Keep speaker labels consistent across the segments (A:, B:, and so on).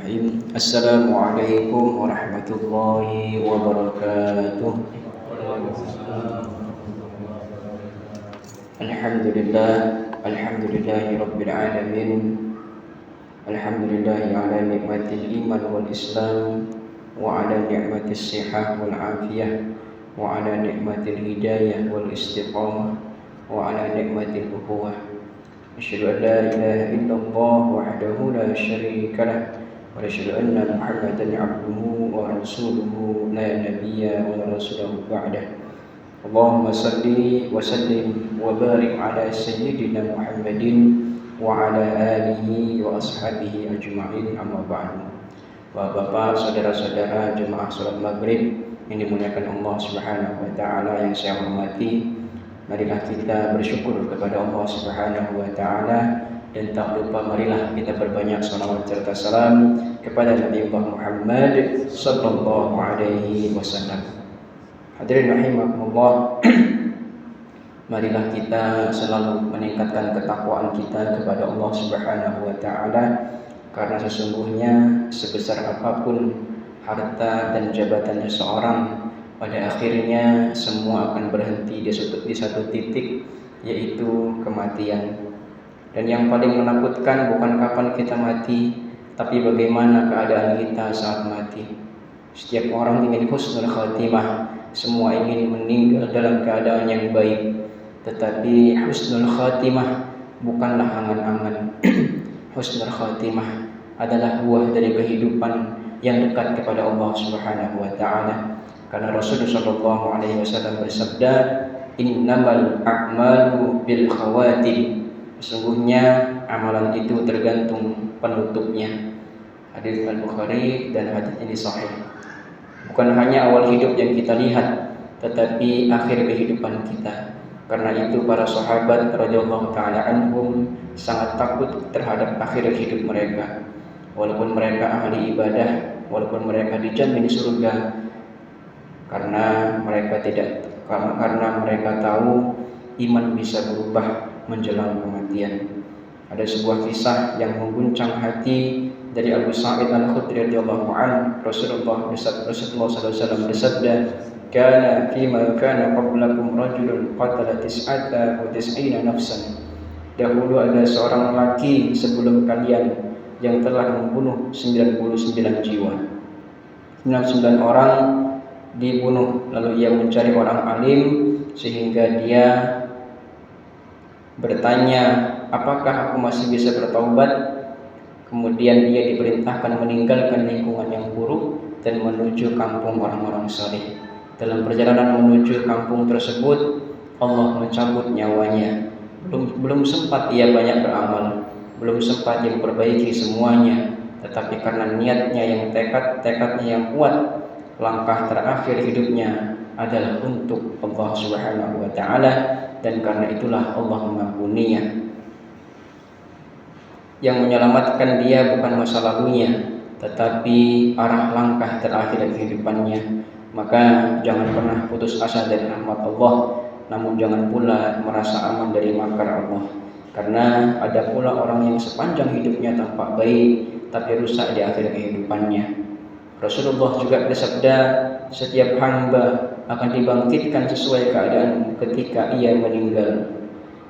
A: Bismillahirrahmanirrahim. Assalamualaikum warahmatullahi wabarakatuh. Alhamdulillahi rabbil alamin. Alhamdulillahi ala nikmatil iman wal islam wa ala nikmatis sihah wal afiyah wa ala nikmatil hidayah wal istiqamah wa ala nikmatil ukhuwah. Asyhadu an la ilaha illallah wahdahu la syarika lah wa asyhadu anna Muhammadan abduhu wa rasuluhu la nabiyya wa la rasulahu ba'dah. Allahumma salli wa sallim wa barik ala sayyidina Muhammadin wa ala alihi wa ashabihi ajma'in, amma ba'du. Bapak, saudara-saudara jemaah salat maghrib yang dimuliakan Allah Subhanahu wa taala yang saya hormati, marilah kita bersyukur kepada Allah Subhanahu wa taala, dan tak lupa marilah kita berbanyak salawat serta salam kepada Nabi Muhammad sallallahu alaihi wasallam. Hadirin rahimakumullah, marilah kita selalu meningkatkan ketakwaan kita kepada Allah Subhanahu wa taala, karena sesungguhnya sebesar apapun harta dan jabatan seseorang, pada akhirnya semua akan berhenti di satu titik, yaitu kematian. Dan yang paling menakutkan bukan kapan kita mati, tapi bagaimana keadaan kita saat mati. Setiap orang ingin husnul khatimah, semua ingin meninggal dalam keadaan yang baik. Tetapi husnul khatimah bukanlah angan-angan. Husnul khatimah adalah buah dari kehidupan yang dekat kepada Allah Subhanahu wa taala. Karena Rasulullah sallallahu alaihi wasallam bersabda, "Innamal a'malu bil khawatim." Sesungguhnya amalan itu tergantung penutupnya. Hadis Al-Bukhari, dan hadis ini sahih. Bukan hanya awal hidup yang kita lihat, tetapi akhir kehidupan kita. Karena itu para sahabat radhiyallahu taala anhum sangat takut terhadap akhir hidup mereka. Walaupun mereka ahli ibadah, walaupun mereka dijamin surga, karena mereka tahu iman bisa berubah menjelang kematian. Ada sebuah kisah yang mengguncang hati dari Abu Sa'id Al-Khudri radhiyallahu anhu. Rasulullah sallallahu alaihi wasallam bersabda, "Kana fima kana qablakum rajulun qatala 99 nafsan." Dahulu ada seorang lelaki sebelum kalian yang telah membunuh 99 jiwa. 99 orang dibunuh. Lalu ia mencari orang alim sehingga dia bertanya, apakah aku masih bisa bertaubat? Kemudian ia diperintahkan meninggalkan lingkungan yang buruk dan menuju kampung orang-orang saleh. Dalam perjalanan menuju kampung tersebut, Allah mencabut nyawanya. Belum sempat ia banyak beramal, belum sempat dia memperbaiki semuanya, tetapi karena niatnya yang tekadnya yang kuat, langkah terakhir hidupnya adalah untuk Allah Subhanahu wa taala, dan karena itulah Allah mengampuninya. Yang menyelamatkan dia bukan masa lalunya, tetapi arah langkah terakhir kehidupannya. Maka jangan pernah putus asa dari rahmat Allah, namun jangan pula merasa aman dari makar Allah. Karena ada pula orang yang sepanjang hidupnya tampak baik, tapi rusak di akhir kehidupannya. Rasulullah juga bersabda, setiap hamba akan dibangkitkan sesuai keadaan ketika ia meninggal.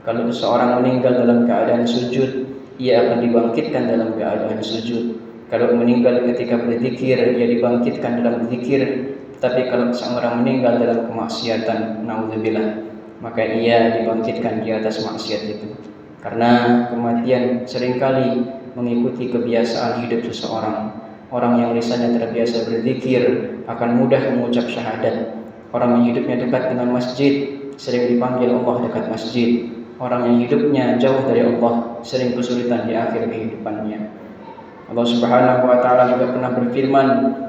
A: Kalau seseorang meninggal dalam keadaan sujud, ia akan dibangkitkan dalam keadaan sujud. Kalau meninggal ketika berzikir, ia dibangkitkan dalam zikir. Tapi kalau seorang meninggal dalam kemaksiatan, naudzubillah, maka ia dibangkitkan di atas maksiat itu. Karena kematian seringkali mengikuti kebiasaan hidup seseorang. Orang yang lisannya terbiasa berzikir akan mudah mengucap syahadat. Orang yang hidupnya dekat dengan masjid sering dipanggil Allah dekat masjid. Orang yang hidupnya jauh dari Allah sering kesulitan di akhir kehidupannya. Allah Subhanahu wa taala juga pernah berfirman,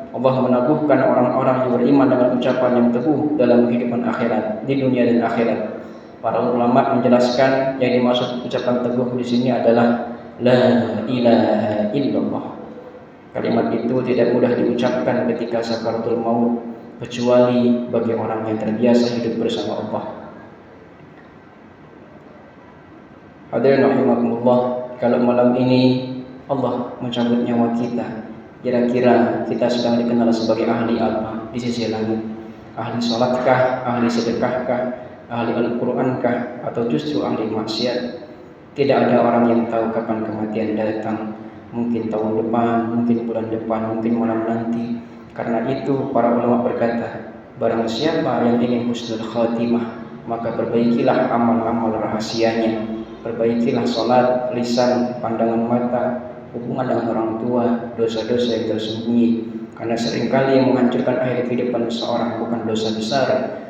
A: Allah menabuhkan orang-orang yang beriman dengan ucapan yang teguh dalam kehidupan akhirat, di dunia dan akhirat. Para ulama menjelaskan yang dimaksud ucapan teguh di sini adalah la ilaha illallah. Kalimat itu tidak mudah diucapkan ketika sakaratul maut, kecuali bagi orang yang terbiasa hidup bersama Allah. Hadirin rahimakumullah, kalau malam ini Allah mencabut nyawa kita, Kira-kira kita sedang dikenal sebagai ahli apa di sisi langit? Ahli sholatkah, ahli sedekahkah, ahli Al-Qur'ankah, atau justru ahli maksiat? Tidak ada orang yang tahu kapan kematian datang. Mungkin tahun depan, mungkin bulan depan, mungkin malam nanti. Karena itu para ulama berkata, barang siapa yang ingin husnul khatimah, maka perbaikilah amal-amal rahasianya. Perbaikilah sholat, lisan, pandangan mata, hubungan dengan orang tua, dosa-dosa yang tersembunyi. Karena seringkali yang menghancurkan akhir kehidupan seorang bukan dosa besar,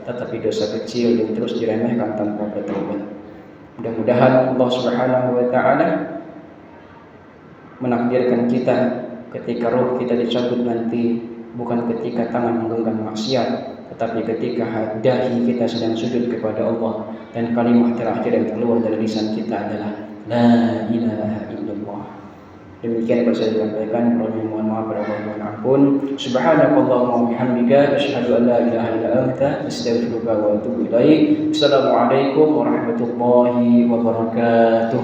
A: tetapi dosa kecil yang terus diremehkan tanpa bertobat. Mudah-mudahan Allah Subhanahu wa taala menakdirkan kita ketika roh kita dicabut nanti bukan ketika tangan menggenggam maksiat, tetapi ketika dahi kita sedang sujud kepada Allah dan kalimat terakhir yang keluar dari lisan kita adalah la ilaha illallah. Demikian yang saya sampaikan. Mohon maaf pada Allah, mohon ampun. Subhanakallahumma wa bihamdika asyhadu an la ilaha illa anta astaghfiruka wa atubu ilaik. Assalamualaikum warahmatullahi wabarakatuh.